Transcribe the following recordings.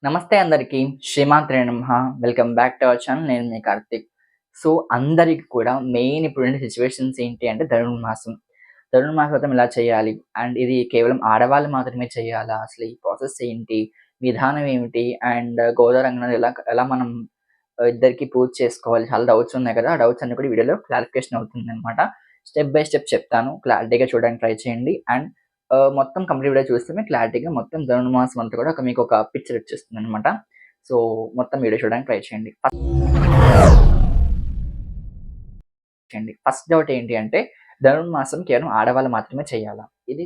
నమస్తే అందరికీ. శ్రీమాత్రే నమః. Welcome back to our channel. నేను మీ కార్తీక్. సో, అందరికి కూడా మెయిన్ ఇప్పుడుండే సిట్యుయేషన్స్ ఏంటి అంటే ధనుర్మాసం. ధనుర్మాస వ్రతం ఎలా చేయాలి? అండ్ ఇది కేవలం ఆడవాళ్ళు మాత్రమే చేయాలా? అసలు ఈ ప్రాసెస్ ఏంటి? విధానం ఏమిటి? అండ్ గోదా రంగనాథ్ ఎలా ఎలా మనం ఇద్దరికీ పూజ చేసుకోవాలి? చాలా డౌట్స్ ఉన్నాయి కదా! ఆ డౌట్స్ అన్నీ కూడా ఈ వీడియోలో క్లారిఫికేషన్ అవుతుందనమాట. స్టెప్ బై స్టెప్ చెప్తాను. క్లారిటీగా చూడడానికి ట్రై చేయండి. అండ్ మొత్తం కంప్లీట్ వీడియో చూస్తే మీకు క్లారిటీగా మొత్తం ధనుర్మాసం అంతా కూడా మీకొక పిక్చర్ వచ్చేస్తుందనమాట. సో, మొత్తం వీడియో చూడడానికి ట్రై చేయండి. ఫస్ట్ డౌట్ ఏంటి అంటే ధనుర్మాసం కేవలం ఆడవాళ్ళు మాత్రమే చేయాలా? ఇది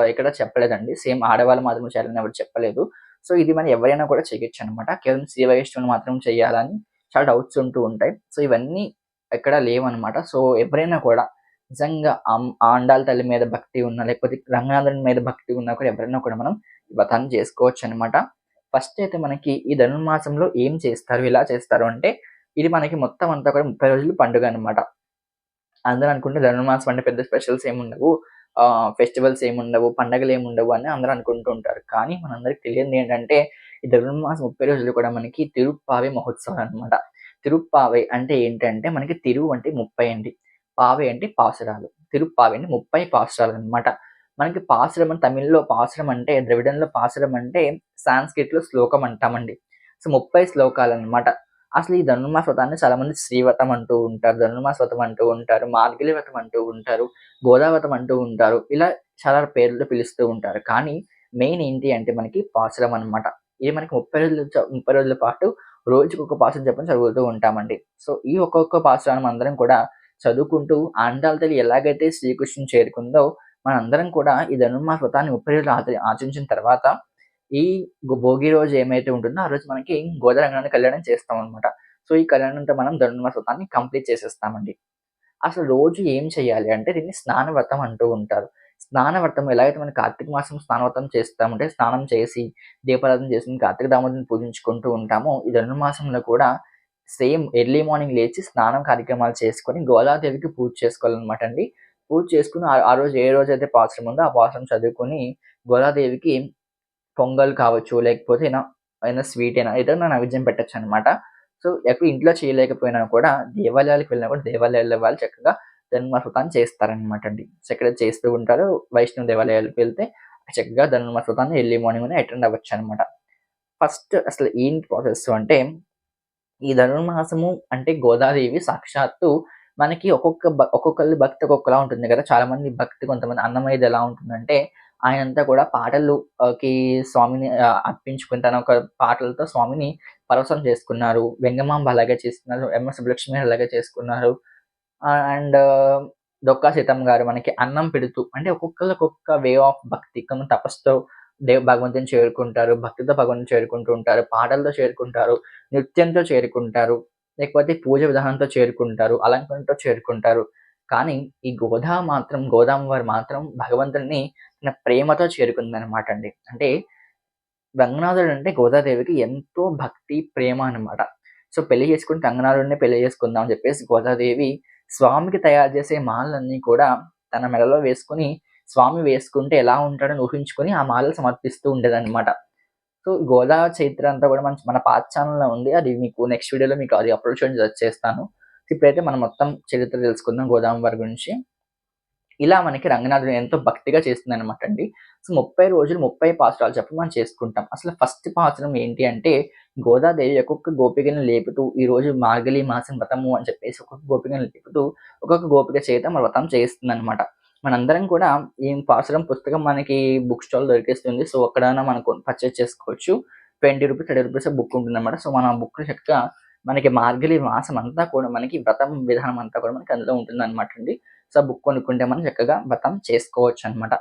ఎక్కడ చెప్పలేదండి. సేమ్ ఆడవాళ్ళు మాత్రమే చేయాలని ఎవరు చెప్పలేదు. సో, ఇది మరి ఎవరైనా కూడా చేయొచ్చనమాట. కేవలం శ్రీ వైష్ణవులు మాత్రం చేయాలా అని చాలా డౌట్స్ ఉంటూ ఉంటాయి. సో, ఇవన్నీ ఎక్కడ లేవనమాట. సో, ఎవరైనా కూడా నిజంగా ఆండాళ్ళ తల్లి మీద భక్తి ఉన్నా, లేకపోతే రంగనాథుని మీద భక్తి ఉన్నా కూడా ఎవరైనా కూడా మనం ఈ వ్రతాన్ని చేసుకోవచ్చనమాట. ఫస్ట్ అయితే మనకి ఈ ధనుర్మాసంలో ఏం చేస్తారు? ఎలా చేస్తారు అంటే ఇది మనకి మొత్తం అంతా కూడా 30 రోజులు పండుగ అనమాట. అందరూ అనుకుంటే ధనుర్మాసం అంటే పెద్ద స్పెషల్స్ ఏముండవు. ఫెస్టివల్స్ ఏముండవు, పండగలేముండవు అని అందరూ అనుకుంటూ ఉంటారు. కానీ మనందరికి తెలియనిది ఏంటంటే, ఈ ధనుర్మాసం 30 రోజులు కూడా మనకి తిరుప్పావై మహోత్సవాలనమాట. తిరుప్పావై అంటే ఏంటంటే, మనకి తిరు అంటే 30 అండి. పావై అంటే పాసురాలు. తిరుప్పావై అంటే 30 పాసురాలనమాట. మనకి పాసురం అని తమిళ్‌లో పాసురం అంటే, ద్రవిడంలో పాసురం అంటే, సాంస్క్రిట్‌లో శ్లోకం అంటామండి. సో, 30 శ్లోకాలనమాట. అసలు ఈ ధనుర్మాస వ్రతాన్ని చాలామంది శ్రీవ్రతం అంటూ ఉంటారు. ధనుర్మాస వ్రతం అంటూ ఉంటారు. మార్గళి వ్రతం అంటూ ఉంటారు. గోదా వ్రతం అంటూ ఉంటారు. ఇలా చాలా పేర్లతో పిలుస్తూ ఉంటారు. కానీ మెయిన్ ఏంటి అంటే మనకి పాసురం అనమాట. ఇది మనకి 30 రోజుల పాటు రోజుకొక పాసురం చొప్పున చదువుతూ ఉంటామండి. సో, ఈ ఒక్కొక్క పాసురాన్ని మనందరం కూడా చదువుకుంటూ ఆండాళ్ళ తల్లి ఎలాగైతే శ్రీకృష్ణుని చేరుకుందో మనందరం కూడా ఈ ధనుర్మాస వ్రతాన్ని 30 రోజులు ఆచరించిన తర్వాత ఈ భోగి రోజు ఏమైతే ఉంటుందో ఆ రోజు మనకి గోదా రంగనాథ కళ్యాణం చేస్తామనమాట. సో, ఈ కళ్యాణంతో మనం ధనుర్మాస వ్రతాన్ని కంప్లీట్ చేసేస్తామండి. అసలు రోజు ఏం చేయాలి అంటే దీన్ని స్నానవ్రతం అంటూ ఉంటారు. స్నానవ్రతం ఎలాగైతే మనం కార్తీక మాసం స్నానవ్రతం చేస్తామంటే స్నానం చేసి, దీపారాధన చేసి కార్తీక దామోదరుని పూజించుకుంటూ ఉంటామో, ఈ ధనుర్మాసంలో కూడా సేమ్ ఎర్లీ మార్నింగ్ లేచి స్నానం కార్యక్రమాలు చేసుకొని గోదాదేవికి పూజ చేసుకోవాలనమాట అండి. పూజ చేసుకొని ఆ రోజు ఏ రోజైతే పాసురం ఉందో ఆ పాసురం చదువుకొని గోదాదేవికి పొంగల్ కావచ్చు, లేకపోతే ఏదైనా స్వీట్ అయినా ఏదైనా నైవేద్యం పెట్టొచ్చనమాట. సో, ఎప్పుడు ఇంట్లో చేయలేకపోయినా కూడా దేవాలయాలకు వెళ్ళినా కూడా దేవాలయాల్లో వాళ్ళు చక్కగా ధనుర్మాస వ్రతాన్ని చేస్తారనమాట అండి. సో, ఇక్కడ చేస్తూ ఉంటారు. వైష్ణవ దేవాలయాలకు వెళ్తే చక్కగా ధనుర్మాస వ్రతాన్ని ఎర్లీ మార్నింగ్‌లోనే అటెండ్ అవ్వచ్చనమాట. ఫస్ట్ అసలు ఏంటి ప్రాసెస్ అంటే ఈ ధనుర్మాసము అంటే గోదాదేవి సాక్షాత్తు మనకి ఒక్కొక్కళ్ళ భక్తి ఒక్కొక్కలా ఉంటుంది కదా! చాలామంది భక్తి కొంతమంది అన్నమయ్యది ఎలా ఉంటుందంటే, ఆయనంతా కూడా పాటలు కి స్వామిని అర్పించుకొని తన ఒక పాటలతో స్వామిని పరవశం చేసుకున్నారు. వెంగమాంబ అలాగే చేసుకున్నారు. ఎంఎస్ సుబ్బలక్ష్మి అలాగే చేసుకున్నారు. అండ్ డొక్కా సీతమ్మ గారు మనకి అన్నం పెడుతూ అంటే ఒక్కొక్కళ్ళు ఒక్కొక్క వే ఆఫ్ భక్తి. కొంతమంది తపస్సుతో భగవంతుని చేరుకుంటారు. భక్తితో భగవంతుని చేరుకుంటూ ఉంటారు. పాటలతో చేరుకుంటారు. నృత్యంతో చేరుకుంటారు. లేకపోతే పూజ విధానంతో చేరుకుంటారు. అలంకరణతో చేరుకుంటారు. కానీ ఈ గోదామ్మవారు మాత్రం భగవంతుడిని తన ప్రేమతో చేరుకుందనమాట అండి. అంటే రంగనాథుడు అంటే గోదాదేవికి ఎంతో భక్తి, ప్రేమ అనమాట. సో, పెళ్లి చేసుకుంటే రంగనాథుడినే పెళ్లి చేసుకుందాం అని చెప్పేసి గోదాదేవి స్వామికి తయారు చేసే మాలలన్నీ కూడా తన మెడలో వేసుకొని, స్వామి వేసుకుంటే ఎలా ఉంటాడని ఊహించుకొని ఆ మాలలు సమర్పిస్తూ ఉండేదనమాట. సో, గోదా చరిత్ర అంతా కూడా మన పాత ఛానెల్‌లో ఉంది. అది మీకు నెక్స్ట్ వీడియోలో మీకు అది అప్‌లోడ్ చేస్తాను. ఇప్పుడైతే మనం మొత్తం చరిత్ర తెలుసుకుందాం గోదామ్మవారి గురించి. ఇలా మనకి రంగనాథుడు ఎంతో భక్తిగా చేస్తుందనమాట అండి. సో, 30 రోజులు 30 పాసురాలు చొప్పున మనం చేసుకుంటాం. అసలు ఫస్ట్ పాసురం ఏంటి అంటే, గోదాదేవి ఒక్కొక్క గోపికని లేపుతూ, ఈరోజు మార్గళి మాసం వ్రతము అని చెప్పేసి ఒక్కొక్క గోపికని లేపుతూ, ఒక్కొక్క గోపిక చేత మన వ్రతం చేయిస్తుందనమాట. మనందరం కూడా ఈ పాసురం పుస్తకం మనకి బుక్ స్టాల్‌లో దొరికేస్తుంది. సో, అక్కడైనా మనం పర్చేజ్ చేసుకోవచ్చు. రూ. 20, రూ. 30 బుక్ ఉంటుందనమాట. సో, మనం ఆ బుక్‌ని చక్కగా మనకి మార్గళి మాసం అంతా కూడా మనకి వ్రతం విధానం అంతా కూడా మనకి అందులో ఉంటుందనమాట అండి. సో, బుక్ కొనుక్కుంటే మనం చక్కగా వ్రతం చేసుకోవచ్చనమాట.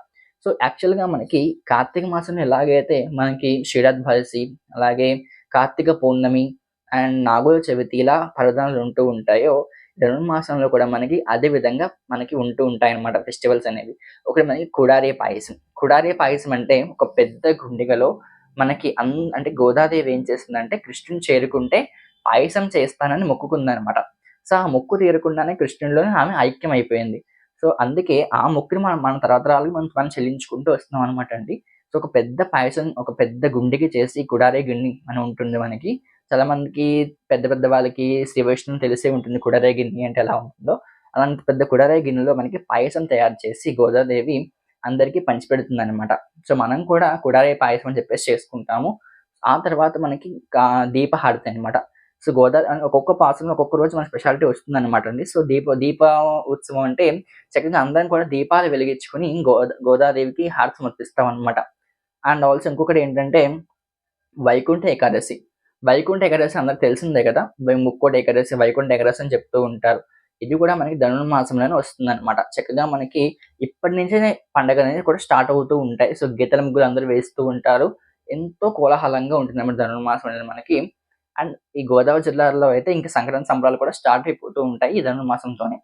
సో, యాక్చువల్‌గా మనకి కార్తీక మాసంలో ఎలాగైతే మనకి క్షీరాబ్దశి, అలాగే కార్తీక పౌర్ణమి అండ్ నాగుల చవితి ఇలా పర్వదినాలు ఉంటూ ఉంటాయో, ధనుర్మాసంలో కూడా మనకి అదే విధంగా మనకి ఉంటూ ఉంటాయన్నమాట ఫెస్టివల్స్ అనేవి. ఒకటి మనకి కుడారే పాయసం. కుడారే పాయసం అంటే ఒక పెద్ద గుండిగలో మనకి అంటే గోదాదేవి ఏం చేసిందంటే కృష్ణుని చేరుకుంటే పాయసం చేస్తానని మొక్కుకుందనమాట. సో, ఆ మొక్కు తీరకుండానే కృష్ణుడిలో ఆమె ఐక్యమైపోయింది. సో, అందుకే ఆ మొక్కుని మనం మన తరతరాలకు మనం మనం చెల్లించుకుంటూ వస్తున్నామనమాట అండి. సో, ఒక పెద్ద పాయసం ఒక పెద్ద గుండెకి చేసి కుడారే గిన్నె అని ఉంటుంది మనకి. చాలా మందికి పెద్ద పెద్ద వాళ్ళకి శ్రీ వైష్ణవం తెలిసే ఉంటుంది కుడారే గిన్నె అంటే ఎలా ఉంటుందో. అలాంటి పెద్ద కుడారే గిన్నెలో మనకి పాయసం తయారు చేసి గోదాదేవి అందరికి పంచిపెడుతుందనమాట. సో, మనం కూడా కుడారే పాయసం అని చెప్పేసి చేసుకుంటాము. ఆ తర్వాత మనకి దీపహారతి అనమాట. సో, ఒక్కొక్క పాసంలో ఒక్కొక్క రోజు మన స్పెషాలిటీ వస్తుందనమాట అండి. సో, దీప ఉత్సవం అంటే చక్కగా అందరం కూడా దీపాలు వెలిగించుకొని గోదాదేవికి హారతి సమర్పిస్తామనమాట. అండ్ ఆల్సో ఇంకొకటేంటంటే వైకుంఠ ఏకాదశి. వైకుంఠ ఏకాదశి అందరికి తెలిసిందే కదా! ముక్కోటి ఏకాదశి, వైకుంఠ ఏకాదశి అని చెప్తూ ఉంటారు. ఇది కూడా మనకి ధనుర్మాసంలోనే వస్తుందనమాట. చక్కగా మనకి ఇప్పటి నుంచే పండగలనేవి కూడా స్టార్ట్ అవుతూ ఉంటాయి. సో, గీతల ముగ్గులు అందరూ వేస్తూ ఉంటారు. ఎంతో కోలాహలంగా ఉంటుందన్నమాట ధనుర్మాసం అనేది మనకి. అండ్ ఈ గోదావరి జిల్లాలో అయితే ఇంక సంక్రాంతి సంబరాలు కూడా స్టార్ట్ అయిపోతూ ఉంటాయి ఈ ధనుర్మాసంతోనే.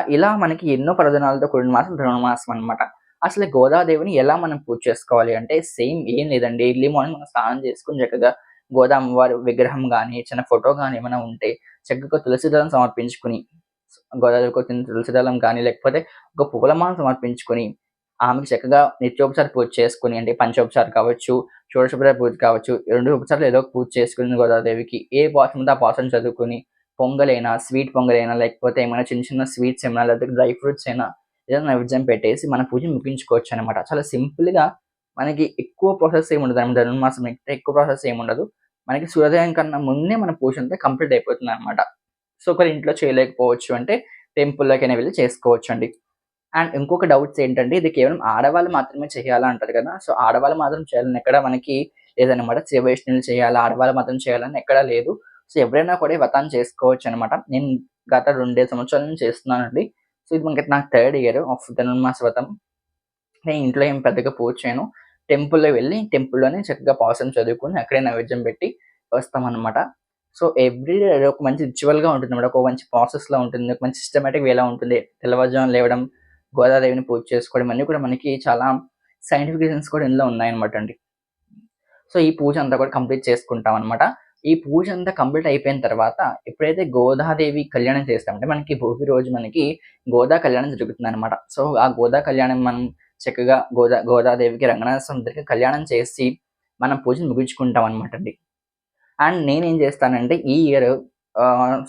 ఇలా మనకి ఎన్నో పర్వదినాలతో కూడిన మాసం ధనుర్మాసం అనమాట. అసలు గోదాదేవిని ఎలా మనం పూజ చేసుకోవాలి అంటే సేమ్ ఏం లేదండి. ఎర్లీ మార్నింగ్ మనం స్నానం చేసుకొని చక్కగా గోదా అమ్మవారి విగ్రహం గాని, చిన్న ఫోటో గాని ఏమైనా ఉంటే చక్కగా తులసి దళం సమర్పించుకొని గోదాదేవికి ఒక చిన్న తులసి దళం కానీ, లేకపోతే ఒక పూలమాల సమర్పించుకొని ఆమెకి చక్కగా నిత్యోపచార పూజ చేసుకొని అంటే పంచోపచారం కావచ్చు, షోడశోపచార పూజ కావచ్చు, 2 ఉపచారాలు ఏదో ఒక పూజ చేసుకొని గోదాదేవికి ఏ పాసరం ఉంటే ఆ పాసరం చదువుకొని పొంగలైనా, స్వీట్ పొంగలైనా, లేకపోతే ఏమైనా చిన్న చిన్న స్వీట్స్ ఏమైనా, లేకపోతే డ్రై ఫ్రూట్స్ అయినా ఏదైనా నైవేద్యం పెట్టేసి మన పూజ ముగించుకోవచ్చనమాట. చాలా సింపుల్‌గా మనకి ఎక్కువ ప్రాసెస్ ఏమి ఉండదు. ధనుర్మాసం అయితే ఎక్కువ ప్రాసెస్ ఏమి ఉండదు. మనకి సూర్యోదయం కన్నా ముందే మన పూజ అంతా కంప్లీట్ అయిపోతుందనమాట. సో, ఒకవేళ ఇంట్లో చేయలేకపోవచ్చు అంటే టెంపుల్‌లోకైనా వెళ్లి చేసుకోవచ్చండి. అండ్ ఇంకొక డౌట్స్ ఏంటంటే ఇది కేవలం ఆడవాళ్ళు మాత్రమే చేయాలా అంటారు కదా! సో, ఆడవాళ్ళు మాత్రం చేయాలని ఎక్కడ మనకి లేదనమాట. శ్రీ వైష్ణవులు చేయాలా, ఆడవాళ్ళు మాత్రం చేయాలని ఎక్కడా లేదు. సో, ఎవరైనా కూడా ఈ వ్రతాన్ని చేసుకోవచ్చనమాట. నేను గత 2 సంవత్సరాల నుంచి చేస్తున్నానండి. సో, ఇది మనకి నాకు థర్డ్ ఇయర్ ఆఫ్ ధనుర్మాస వ్రతం. నేను ఇంట్లో ఏం పెద్దగా పూజ చేయను. టెంపుల్‌లో వెళ్లి టెంపుల్‌లోనే చక్కగా పాసరం చదువుకొని అక్కడే నైవేద్యం పెట్టి వస్తామనమాట. సో, ఎవ్రీ డే ఒక మంచి రిచువల్‌గా ఉంటుందన్నమాట. ఒక మంచి ప్రాసెస్‌లా ఉంటుంది. ఒక మంచి సిస్టమాటిక్ వేలా ఉంటుంది. తెల్లవారుజామున లేవడం, గోదాదేవిని పూజ చేసుకోవడం ఇవన్నీ కూడా మనకి చాలా సైంటిఫిక్ రీజన్స్ కూడా ఇందులో ఉన్నాయన్నమాట అండి. సో, ఈ పూజ అంతా కూడా కంప్లీట్ చేసుకుంటామనమాట. ఈ పూజ అంతా కంప్లీట్ అయిపోయిన తర్వాత ఎప్పుడైతే గోదాదేవి కళ్యాణం చేస్తామంటే మనకి భోగి రోజు మనకి గోదా కళ్యాణం జరుగుతుందనమాట. సో, ఆ గోదా కళ్యాణం మనం చక్కగా గోదాదేవికి రంగనాథ స్వామి దగ్గర కళ్యాణం చేసి మనం పూజను ముగించుకుంటామనమాటండి. అండ్ నేనేం చేస్తానంటే ఈ ఇయర్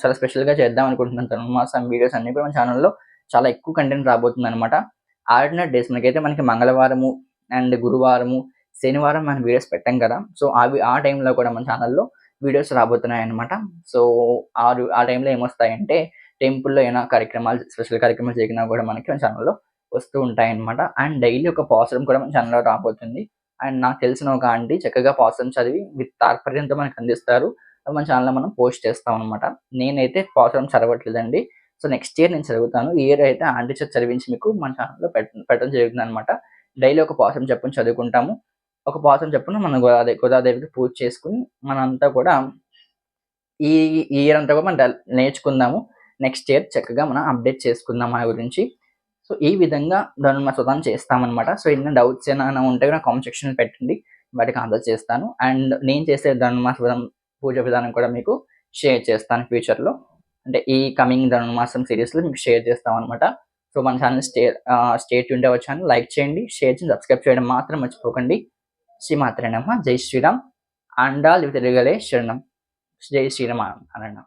చాలా స్పెషల్‌గా చేద్దాం అనుకుంటున్నాను. ధనుర్మాసం వీడియోస్ అన్నీ కూడా మన ఛానెల్‌లో చాలా ఎక్కువ కంటెంట్ రాబోతుందనమాట. ఆల్టర్‌నేట్ డేస్ మనకి మంగళవారము అండ్ గురువారము, శనివారం మనం వీడియోస్ పెట్టం కదా! సో, ఆ టైంలో కూడా మన ఛానెల్‌లో వీడియోస్ రాబోతున్నాయన్నమాట. సో, ఆ టైంలో ఏమొస్తాయంటే టెంపుల్‌లో ఏమైనా కార్యక్రమాలు స్పెషల్ కార్యక్రమాలు జరిగినా కూడా మనకి మన ఛానెల్‌లో వస్తూ ఉంటాయన్నమాట. అండ్ డైలీ ఒక పాసురం కూడా మన ఛానెల్‌లో రాబోతుంది. అండ్ నాకు తెలిసిన ఒక ఆంటీ చక్కగా పాసురం చదివి విత్ తాత్పర్యంతో మనకు అందిస్తారు. అది మన ఛానెల్‌లో మనం పోస్ట్ చేస్తామనమాట. నేనైతే పాసురం చదవట్లేదండి. సో, నెక్స్ట్ ఇయర్ నేను చదువుతాను. ఈ ఇయర్ అయితే ఆంటీ చేత చదివించి మీకు మన ఛానెల్‌లో పెట్టడం జరుగుతుందనమాట. డైలీ ఒక పాసురం చొప్పున చదువుకుంటాము. ఒక పాసురం చొప్పున మనం గోదాదేవికి పూజ చేసుకొని మనంతా కూడా ఈ ఈ ఇయర్ అంతా కూడా మనం నేర్చుకుందాము. నెక్స్ట్ ఇయర్ చక్కగా మనం అప్డేట్ చేసుకుందాం మన గురించి. సో, ఈ విధంగా ధనుర్మాస వ్రతాన్ని చేస్తామనమాట. సో, ఏమైనా డౌట్స్ ఏమైనా ఉంటే గూడా కామెంట్ సెక్షన్‌లో పెట్టండి. వాటికి ఆన్సర్ చేస్తాను. అండ్ నేను చేసే ధనుర్మాస వ్రతం పూజ విధానం కూడా మీకు షేర్ చేస్తాను ఫ్యూచర్‌లో. అంటే ఈ కమింగ్ ధనుర్మాసం సీరీస్‌లో మీకు షేర్ చేస్తామనమాట. సో, మన ఛానెల్ స్టే ట్యూన్డ్ అవ్వ ఛానెల్ లైక్ చేయండి, షేర్ చేసి, సబ్స్క్రైబ్ చేయడం మాత్రం మర్చిపోకండి. శ్రీమాత్రే నమః! జై శ్రీరామ్! ఆండాళ్ తెలుగలే శరణం! జై శ్రీరామ్ అనండి.